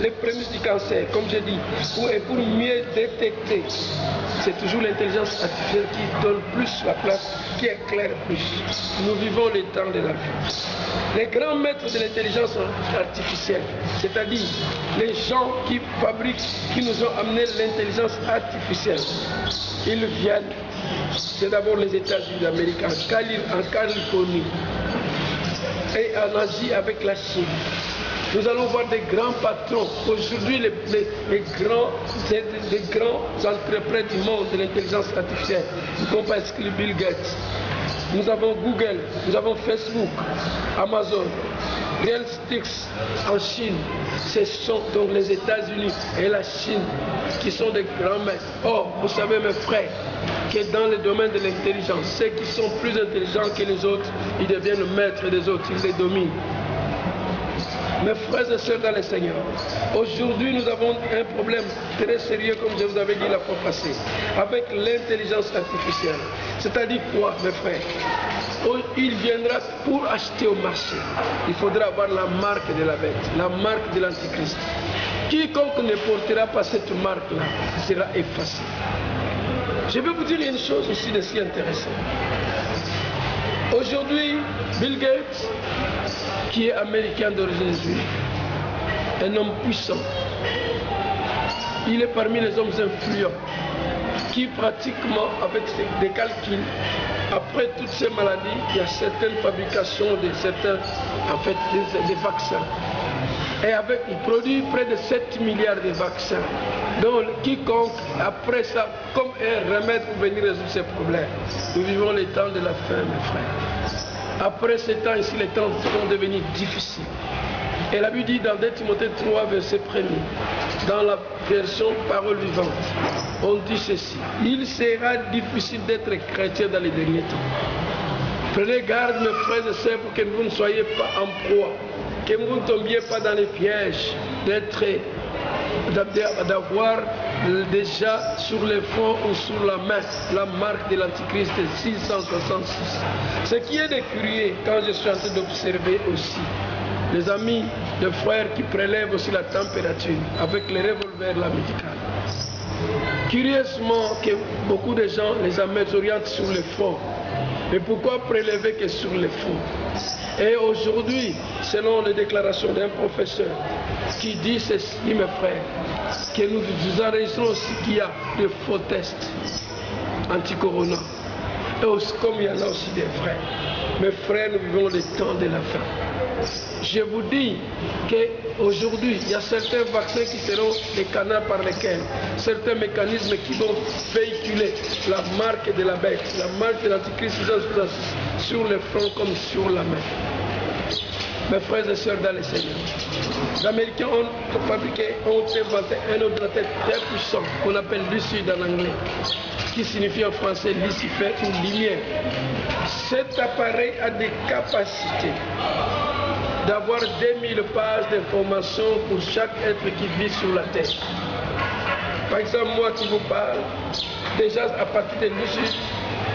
Les prémices du cancer, comme je dis, pour mieux détecter, c'est toujours l'intelligence artificielle qui donne plus la place, qui éclaire plus. Nous vivons les temps de la vie. Les grands maîtres de l'intelligence artificielle, c'est-à-dire les gens qui fabriquent, qui nous ont amené l'intelligence artificielle, ils viennent, c'est d'abord les États-Unis d'Amérique, en Californie, et en Asie avec la Chine. Nous allons voir des grands patrons. Aujourd'hui, les grands entrepreneurs du monde de l'intelligence artificielle. Nous ne pas exclure Bill Gates. Nous avons Google, nous avons Facebook, Amazon, Realstix en Chine. Ce sont donc les États-Unis et la Chine qui sont des grands maîtres. Or, vous savez, mes frères, que dans le domaine de l'intelligence, ceux qui sont plus intelligents que les autres, ils deviennent maîtres des autres, ils les dominent. Mes frères et sœurs dans le Seigneur, aujourd'hui nous avons un problème très sérieux, comme je vous avais dit la fois passée, avec l'intelligence artificielle. C'est-à-dire quoi, mes frères? Il viendra pour acheter au marché. Il faudra avoir la marque de la bête, la marque de l'Antichrist. Quiconque ne portera pas cette marque-là sera effacé. Je vais vous dire une chose aussi de si intéressante. Aujourd'hui, Bill Gates, qui est américain d'origine juive, un homme puissant, il est parmi les hommes influents qui pratiquement, avec des calculs, après toutes ces maladies, il y a certaines fabrications de certains, en fait, des vaccins. Et il produit près de 7 milliards de vaccins. Donc, quiconque, après ça, comme un remède pour venir résoudre ces problèmes, nous vivons les temps de la fin, mes frères. Après ces temps ici, les temps vont devenir difficiles. Et la Bible dit dans 2 Timothée 3, verset 1er, dans la version parole vivante, on dit ceci: il sera difficile d'être chrétien dans les derniers temps. Prenez garde, mes frères et sœurs, pour que vous ne soyez pas en proie, que vous ne tombiez pas dans les pièges d'avoir déjà sur le front ou sur la main la marque de l'Antichrist 666. Ce qui est de curieux, quand je suis en train d'observer aussi les amis, les frères qui prélèvent aussi la température avec les revolvers la médicale. Curieusement que beaucoup de gens les orientent sur le front. Mais pourquoi prélever que sur le front? Et aujourd'hui, selon les déclarations d'un professeur qui dit ceci, mes frères, que nous enregistrons aussi qu'il y a de faux tests anti-corona. Et aussi, comme il y en a aussi des frères. Mes frères, nous vivons les temps de la fin. Je vous dis qu'aujourd'hui, il y a certains vaccins qui seront les canaux par lesquels certains mécanismes qui vont véhiculer la marque de la bête, la marque de l'Antichrist sur le front comme sur la main. Mes frères et sœurs dans le Seigneur, les Américains ont inventé un ordinateur très puissant qu'on appelle Lucide en anglais, qui signifie en français Lucifer ou lumière. Cet appareil a des capacités d'avoir 2000 pages d'informations pour chaque être qui vit sur la terre. Par exemple, moi qui vous parle, déjà à partir de Lucide,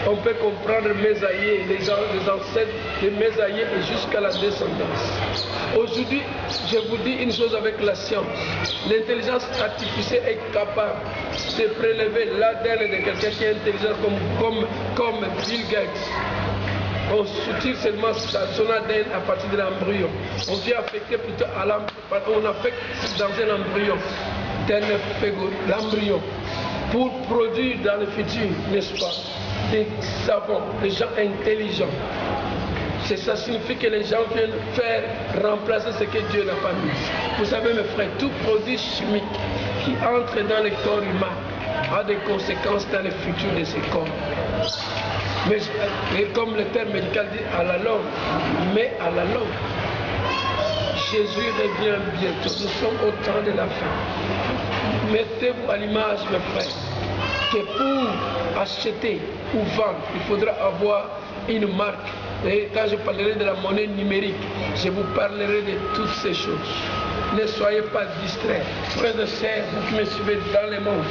On peut comprendre mes aïeux, les ancêtres de mes aïeux et jusqu'à la descendance. Aujourd'hui, je vous dis une chose avec la science. L'intelligence artificielle est capable de prélever l'ADN de quelqu'un qui est intelligent comme Bill Gates. On soutient seulement son ADN à partir de l'embryon. On vient affecter plutôt à l'embryon. On affecte dans un embryon, l'embryon, pour produire dans le futur, n'est-ce pas, des savants, des gens intelligents. Ça signifie que les gens viennent faire remplacer ce que Dieu n'a pas mis. Vous savez mes frères, tout produit chimique qui entre dans le corps humain a des conséquences dans le futur de ce corps. Mais comme le terme médical dit à la longue, mais à la longue, Jésus revient bientôt. Nous sommes au temps de la fin. Mettez-vous à l'image, mes frères, que pour acheter ou vendre, il faudra avoir une marque. Et quand je parlerai de la monnaie numérique, je vous parlerai de toutes ces choses. Ne soyez pas distraits. Frères et sœurs, vous qui me suivez dans le monde,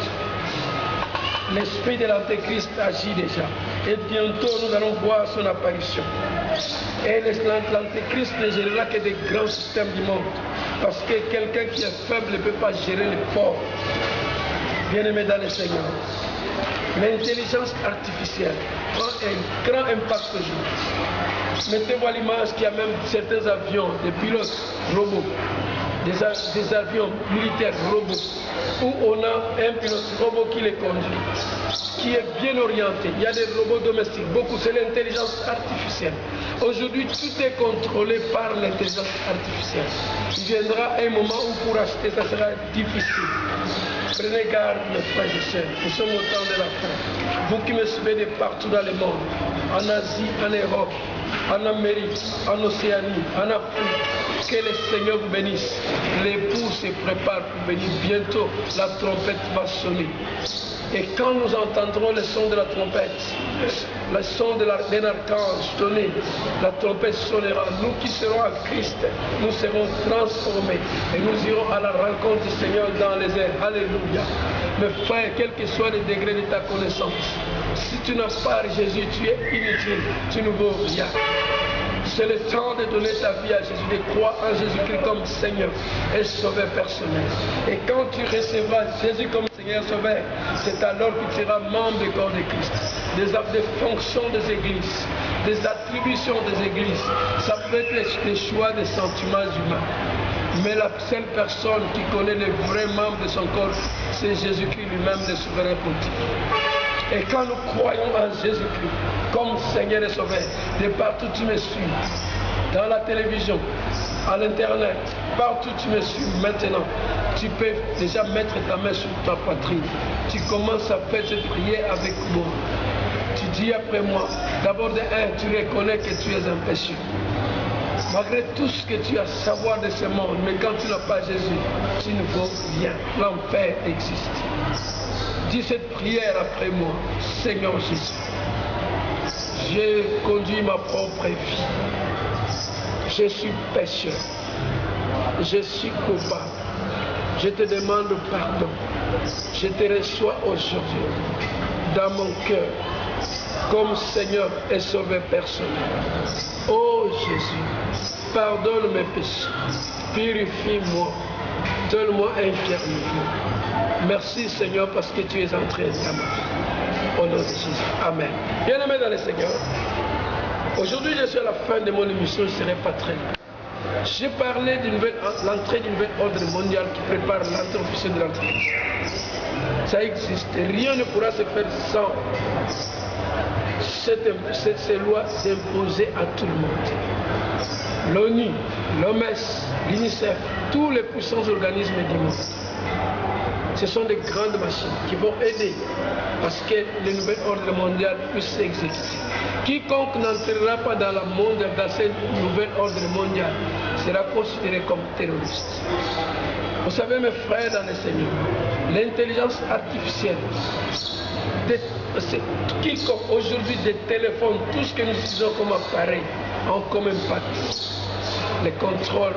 l'esprit de l'Antéchrist agit déjà. Et bientôt, nous allons voir son apparition. Et l'Antéchrist ne gérera que des grands systèmes du monde. Parce que quelqu'un qui est faible ne peut pas gérer les forts. Bien-aimés dans le Seigneur, l'intelligence artificielle prend un grand impact aujourd'hui. Mettez-vous à l'image qu'il y a même certains avions, des pilotes robots, des avions militaires robots, où on a un pilote robot qui les conduit, qui est bien orienté. Il y a des robots domestiques, beaucoup, c'est l'intelligence artificielle. Aujourd'hui, tout est contrôlé par l'intelligence artificielle. Il viendra un moment où pour acheter, ça sera difficile. Prenez garde, mes frères et sœurs, nous sommes au temps de la fin. Vous qui me suivez de partout dans le monde, en Asie, en Europe, en Amérique, en Océanie, en Afrique, que le Seigneur vous bénisse. L'époux se prépare pour venir bientôt, la trompette va sonner. Et quand nous entendrons le son de la trompette, le son d'un archange sonner, la trompette sonnera. Nous qui serons à Christ, nous serons transformés et nous irons à la rencontre du Seigneur dans les airs. Alléluia. Mes frères, quel que soit le degré de ta connaissance, si tu n'as pas Jésus, tu es inutile, tu ne vaux rien. C'est le temps de donner ta vie à Jésus, de croire en Jésus-Christ comme Seigneur et Sauveur personnel. Et quand tu recevras Jésus comme Seigneur et Sauveur, c'est alors que tu seras membre du corps de Christ. Des fonctions des églises, des attributions des églises. Ça peut être les choix des sentiments humains. Mais la seule personne qui connaît les vrais membres de son corps, c'est Jésus-Christ lui-même, le souverain pontife. Et quand nous croyons en Jésus-Christ comme Seigneur et Sauveur, de partout tu me suis, dans la télévision, à l'internet, partout tu me suis maintenant, tu peux déjà mettre ta main sur ta poitrine. Tu commences à faire cette prière avec moi. Tu dis après moi, d'abord de un, tu reconnais que tu es un pécheur. Malgré tout ce que tu as à savoir de ce monde, mais quand tu n'as pas Jésus, tu ne vaux rien. L'enfer existe. Dis cette prière après moi. Seigneur Jésus, j'ai conduit ma propre vie. Je suis pécheur. Je suis coupable. Je te demande pardon. Je te reçois aujourd'hui dans mon cœur comme Seigneur et Sauveur personnel. Oh Jésus, pardonne mes péchés. Purifie-moi. Donne-moi un cœur nouveau. Merci Seigneur parce que tu es entré dans ma vie. Au nom de Jésus. Amen. Bien-aimés dans le Seigneur, aujourd'hui je suis à la fin de mon émission, je ne serai pas très long. J'ai parlé de l'entrée d'une nouvelle ordre mondial qui prépare l'entrée officielle de l'Antéchrist. Ça existe. Rien ne pourra se faire sans ces lois s'imposer à tout le monde. L'ONU, l'OMS, l'UNICEF, tous les puissants organismes du monde. Ce sont des grandes machines qui vont aider parce que le nouvel ordre mondial puisse s'exécuter. Quiconque n'entrera pas dans ce nouvel ordre mondial sera considéré comme terroriste. Vous savez mes frères dans le Seigneur, l'intelligence artificielle, quiconque aujourd'hui des téléphones, tout ce que nous utilisons comme appareil, ont comme impact le contrôle,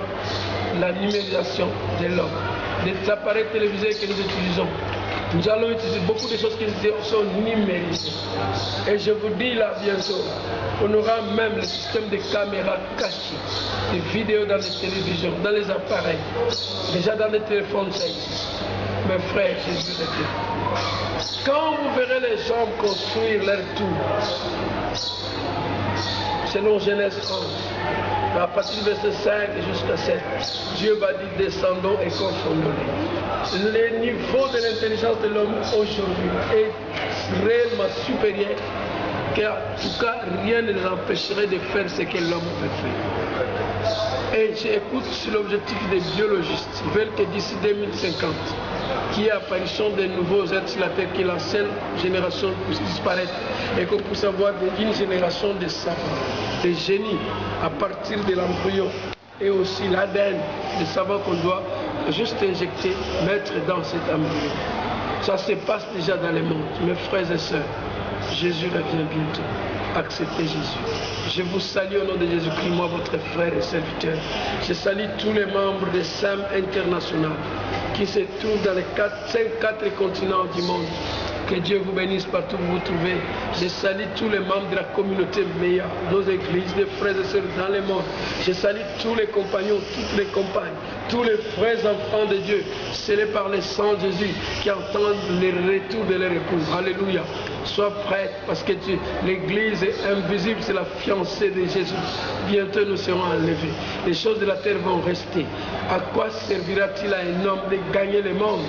la numérisation de l'homme. Des appareils télévisés que nous utilisons Nous allons utiliser beaucoup de choses qui sont numérisées. Et je vous dis là bientôt, on aura même le système de caméras cachées, des vidéos dans les télévisions, dans les appareils, déjà dans les téléphones, ça existe. Mes frères, Jésus le dit. Quand vous verrez les gens construire leur tour, selon Genèse 11, à partir du verset 5 jusqu'à 7, Dieu va dire descendons et confondons-les. Le niveau de l'intelligence de l'homme aujourd'hui est réellement supérieur, car en tout cas rien ne les empêcherait de faire ce que l'homme peut faire. Et j'écoute sur l'objectif des biologistes, ils veulent que d'ici 2050, qu'il y ait apparition de nouveaux êtres sur la terre, que l'ancienne génération puisse disparaître et qu'on puisse avoir une génération de savants, de génies à partir de l'embryon et aussi l'ADN des savants qu'on doit juste injecter, mettre dans cet embryon. Ça se passe déjà dans le monde. Mes frères et sœurs, Jésus revient bientôt. Acceptez Jésus. Je vous salue au nom de Jésus-Christ, moi votre frère et serviteur. Je salue tous les membres des SAM internationales qui se trouvent dans les 4 continents du monde. Que Dieu vous bénisse partout où vous vous trouvez. Je salue tous les membres de la communauté meilleure, nos églises, des frères et sœurs dans le monde. Je salue tous les compagnons, toutes les compagnes, tous les frères enfants de Dieu, scellés par le sang de Jésus, qui entendent le retour de leur époux. Alléluia. Sois prête parce que l'église est invisible, c'est la fiancée de Jésus. Bientôt nous serons enlevés. Les choses de la terre vont rester. À quoi servira-t-il à un homme de gagner le monde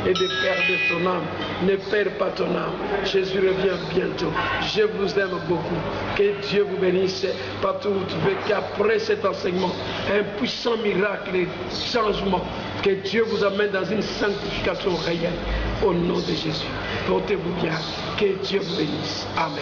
et de perdre son âme? Ne perds pas ton âme. Jésus revient bientôt. Je vous aime beaucoup. Que Dieu vous bénisse partout où vous trouvez, qu'après cet enseignement, un puissant miracle et changement, que Dieu vous amène dans une sanctification réelle. Au nom de Jésus. Portez-vous bien. Que Dieu vous bénisse. Amen.